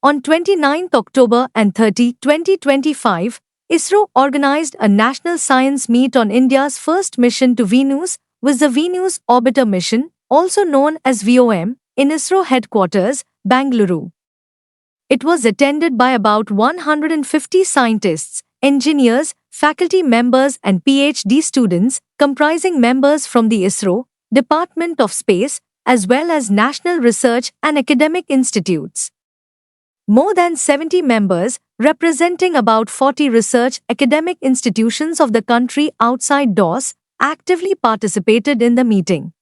On 29 October and 30, 2025, ISRO organized a national science meet on India's first mission to Venus, with the Venus Orbiter Mission, also known as VOM, in ISRO headquarters, Bangalore. It was attended by about 150 scientists, engineers, faculty members and PhD students, comprising members from the ISRO, Department of Space, as well as national research and academic institutes. More than 70 members, representing about 40 research academic institutions of the country outside DOS, actively participated in the meeting.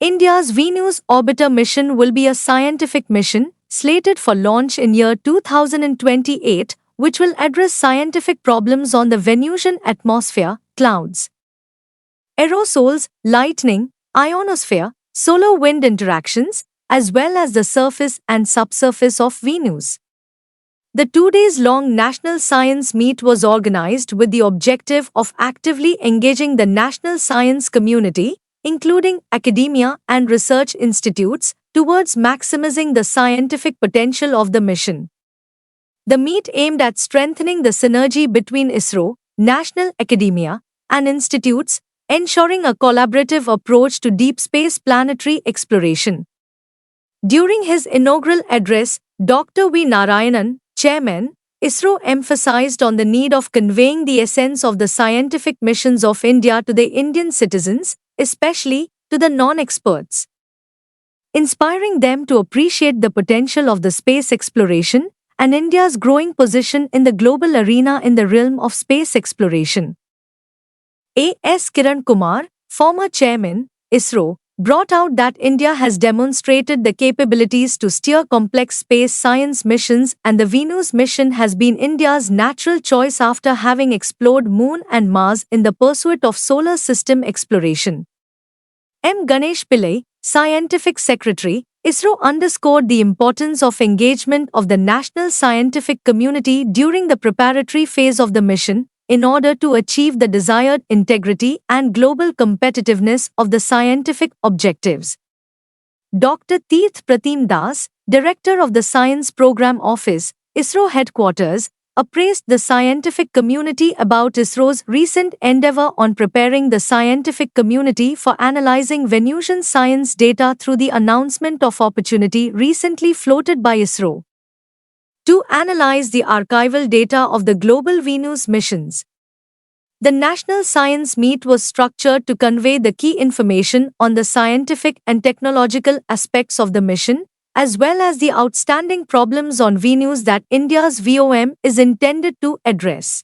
India's Venus Orbiter mission will be a scientific mission, slated for launch in year 2028, which will address scientific problems on the Venusian atmosphere, clouds, aerosols, lightning, ionosphere, solar-wind interactions, as well as the surface and subsurface of Venus. The 2 days long National Science Meet was organized with the objective of actively engaging the national science community, including academia and research institutes, towards maximizing the scientific potential of the mission. The meet aimed at strengthening the synergy between ISRO, national academia, and institutes, ensuring a collaborative approach to deep space planetary exploration. During his inaugural address, Dr. V. Narayanan, Chairman, ISRO emphasized on the need of conveying the essence of the scientific missions of India to the Indian citizens, especially to the non-experts, inspiring them to appreciate the potential of the space exploration and India's growing position in the global arena in the realm of space exploration. A.S. Kiran Kumar, former chairman, ISRO, brought out that India has demonstrated the capabilities to steer complex space science missions, and the Venus mission has been India's natural choice after having explored Moon and Mars in the pursuit of solar system exploration. M. Ganesh Pillai, Scientific Secretary, ISRO underscored the importance of engagement of the national scientific community during the preparatory phase of the mission, in order to achieve the desired integrity and global competitiveness of the scientific objectives. Dr. Tirth Pratim Das, Director of the Science Program Office, ISRO Headquarters, appraised the scientific community about ISRO's recent endeavor on preparing the scientific community for analyzing Venusian science data through the announcement of opportunity recently floated by ISRO to analyze the archival data of the global Venus missions. The National Science Meet was structured to convey the key information on the scientific and technological aspects of the mission, as well as the outstanding problems on Venus that India's VOM is intended to address.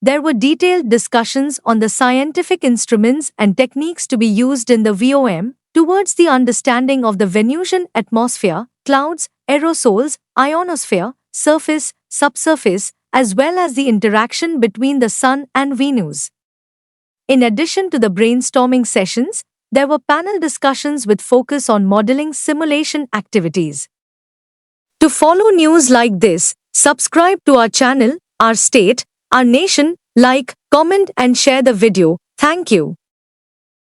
There were detailed discussions on the scientific instruments and techniques to be used in the VOM towards the understanding of the Venusian atmosphere, clouds, aerosols, ionosphere, surface, subsurface, as well as the interaction between the Sun and Venus. In addition to the brainstorming sessions, there were panel discussions with focus on modeling simulation activities. To follow news like this, subscribe to our channel, our state, our nation, like, comment and share the video. Thank you.